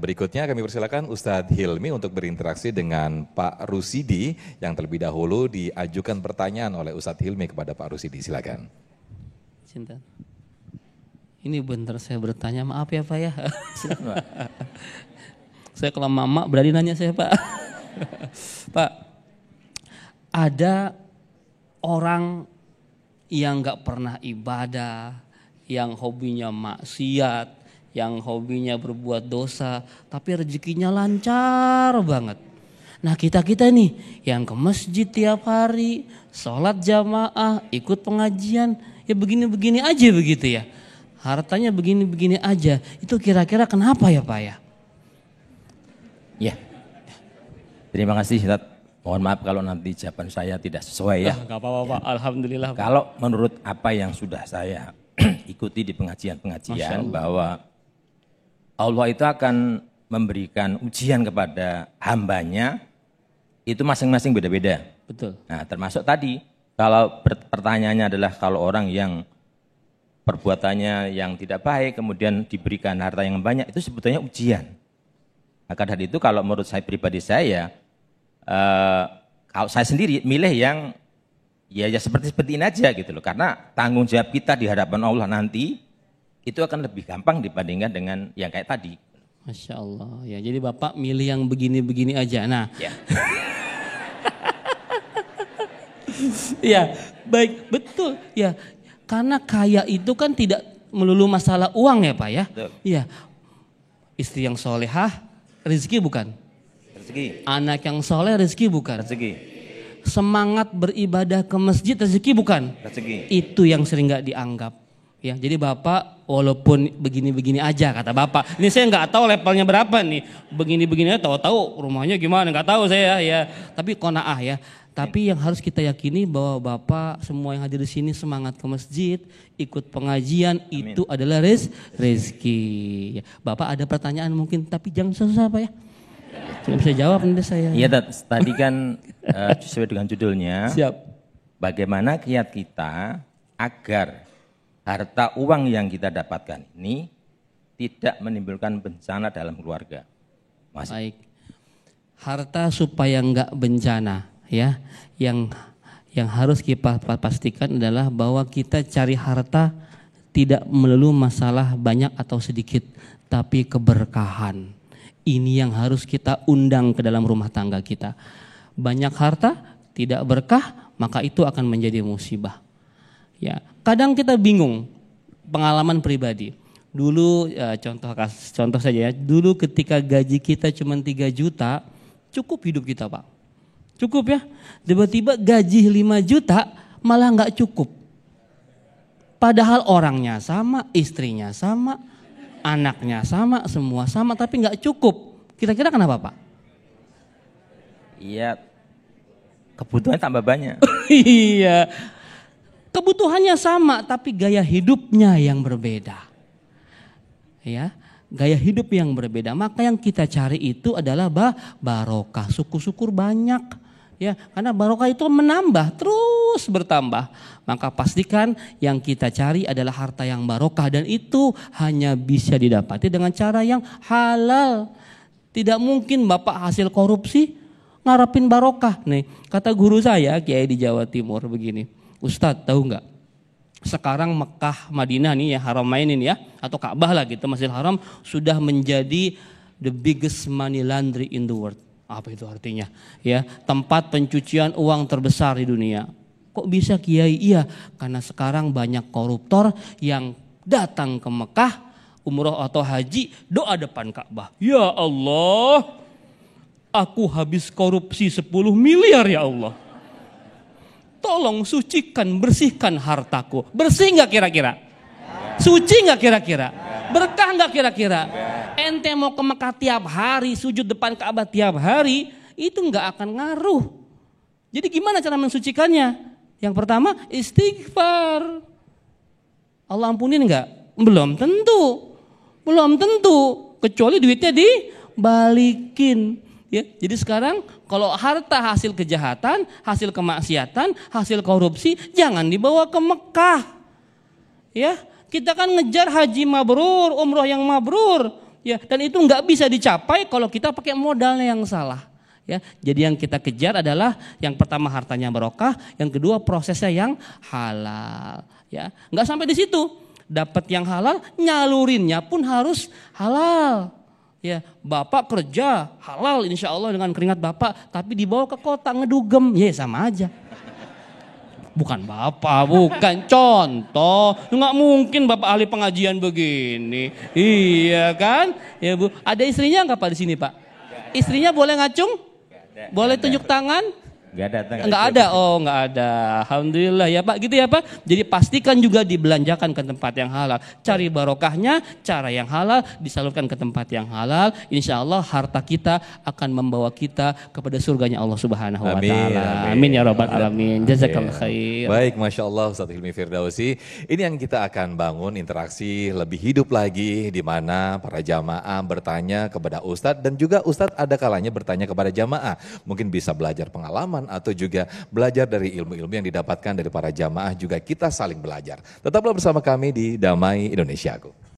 berikutnya kami persilakan Ustadz Hilmi untuk berinteraksi dengan Pak Rusidi yang terlebih dahulu diajukan pertanyaan oleh Ustadz Hilmi kepada Pak Rusidi. Silakan. Cinta. Ini bentar saya bertanya, maaf ya Pak ya. Silakan, Pak. Saya kalau mama berani nanya saya Pak. Pak, ada orang yang gak pernah ibadah, yang hobinya maksiat, yang hobinya berbuat dosa, tapi rezekinya lancar banget. Nah kita nih yang ke masjid tiap hari, sholat jamaah, ikut pengajian, ya begini-begini aja begitu ya. Hartanya begini-begini aja, itu kira-kira kenapa ya Pak ya? Ya, terima kasih Ustadz. Mohon maaf kalau nanti jawaban saya tidak sesuai ya. Gak apa-apa Pak, alhamdulillah Pak. Kalau menurut apa yang sudah saya ikuti di pengajian-pengajian bahwa Allah itu akan memberikan ujian kepada hambanya itu masing-masing beda-beda. Betul. Nah termasuk tadi kalau pertanyaannya adalah kalau orang yang perbuatannya yang tidak baik kemudian diberikan harta yang banyak itu sebetulnya ujian. Maka dari itu kalau menurut saya pribadi saya, kalau saya sendiri milih yang ya seperti ini aja gitu loh. Karena tanggung jawab kita di hadapan Allah nanti itu akan lebih gampang dibandingkan dengan yang kayak tadi. Masya Allah. Ya, jadi Bapak milih yang begini-begini aja. Nah, ya. Ya baik, betul. Ya, karena kaya itu kan tidak melulu masalah uang ya Pak ya. Betul. Ya, istri yang solehah, rezeki bukan? Rezeki. Anak yang soleh, rezeki bukan? Rezeki. Semangat beribadah ke masjid, rezeki bukan? Rezeki. Itu yang sering nggak dianggap. Ya, jadi Bapak walaupun begini-begini aja kata Bapak. Ini saya nggak tahu levelnya berapa nih. Begini-begini tahu-tahu rumahnya gimana nggak tahu saya ya. Tapi qanaah ya. Tapi yang harus kita yakini bahwa Bapak semua yang hadir di sini semangat ke masjid, ikut pengajian. Amin. Itu adalah rezeki. Ya, Bapak ada pertanyaan mungkin tapi jangan susah Pak ya. Cuma bisa jawab nanti saya. Iya tadi kan sesuai dengan judulnya. Siap. Bagaimana kiat kita agar harta uang yang kita dapatkan ini tidak menimbulkan bencana dalam keluarga. Baik. Harta supaya enggak bencana ya. Yang harus kita pastikan adalah bahwa kita cari harta tidak melulu masalah banyak atau sedikit, tapi keberkahan. Ini yang harus kita undang ke dalam rumah tangga kita. Banyak harta tidak berkah, maka itu akan menjadi musibah. Ya, kadang kita bingung, pengalaman pribadi. Dulu ya, contoh saja ya, dulu ketika gaji kita cuma 3 juta, cukup hidup kita Pak. Cukup ya, tiba-tiba gaji 5 juta malah nggak cukup. Padahal orangnya sama, istrinya sama, anaknya sama, semua sama, tapi nggak cukup. Kira-kira kenapa Pak? Iya, kebutuhan tambah banyak. Iya. Kebutuhannya sama tapi gaya hidupnya yang berbeda. Ya, gaya hidup yang berbeda. Maka yang kita cari itu adalah barokah, syukur banyak. Ya, karena barokah itu menambah, terus bertambah. Maka pastikan yang kita cari adalah harta yang barokah dan itu hanya bisa didapati dengan cara yang halal. Tidak mungkin Bapak hasil korupsi ngarepin barokah. Nih, kata guru saya Kiai di Jawa Timur begini. Ustadz tahu nggak? Sekarang Mekah, Madinah nih ya, Haramain ini ya, atau Ka'bah lah gitu, Masjidil Haram sudah menjadi the biggest money laundry in the world. Apa itu artinya? Ya, tempat pencucian uang terbesar di dunia. Kok bisa Kiai? Iya, karena sekarang banyak koruptor yang datang ke Mekah, umroh atau haji, doa depan Ka'bah. Ya Allah, aku habis korupsi 10 miliar ya Allah. Tolong sucikan, bersihkan hartaku. Bersih nggak kira-kira? Suci nggak kira-kira? Berkah nggak kira-kira? Ente mau ke Mekah tiap hari, sujud depan Ka'bah tiap hari, itu nggak akan ngaruh. Jadi gimana cara mensucikannya? Yang pertama istighfar. Allah ampunin nggak? Belum tentu. Belum tentu. Kecuali duitnya dibalikin. Ya, jadi sekarang kalau harta hasil kejahatan, hasil kemaksiatan, hasil korupsi jangan dibawa ke Mekah. Ya, kita kan ngejar haji mabrur, umroh yang mabrur. Ya, dan itu nggak bisa dicapai kalau kita pakai modalnya yang salah. Ya, jadi yang kita kejar adalah yang pertama hartanya barokah, yang kedua prosesnya yang halal. Ya, nggak sampai di situ. Dapat yang halal, nyalurinnya pun harus halal. Ya, bapak kerja halal insya Allah dengan keringat bapak, tapi dibawa ke kota ngedugem, ya sama aja. Bukan bapak, bukan contoh. Nggak mungkin bapak ahli pengajian begini. Iya kan? Ya Bu, ada istrinya nggak Pak di sini Pak? Istrinya boleh ngacung? Boleh tunjuk tangan? Enggak ada. Oh, enggak ada. Alhamdulillah ya Pak, gitu ya Pak. Jadi pastikan juga dibelanjakan ke tempat yang halal. Cari barokahnya, cara yang halal, disalurkan ke tempat yang halal. Insya Allah harta kita akan membawa kita kepada surganya Allah Subhanahu wa taala. Amin ya rabbal alamin. Jazakallahu khair. Baik, Masya Allah Ustadz Hilmi Firdausi. Ini yang kita akan bangun interaksi lebih hidup lagi, di mana para jamaah bertanya kepada Ustadz, dan juga Ustadz ada kalanya bertanya kepada jamaah. Mungkin bisa belajar pengalaman atau juga belajar dari ilmu-ilmu yang didapatkan dari para jamaah, juga kita saling belajar. Tetaplah bersama kami di Damai Indonesiaku.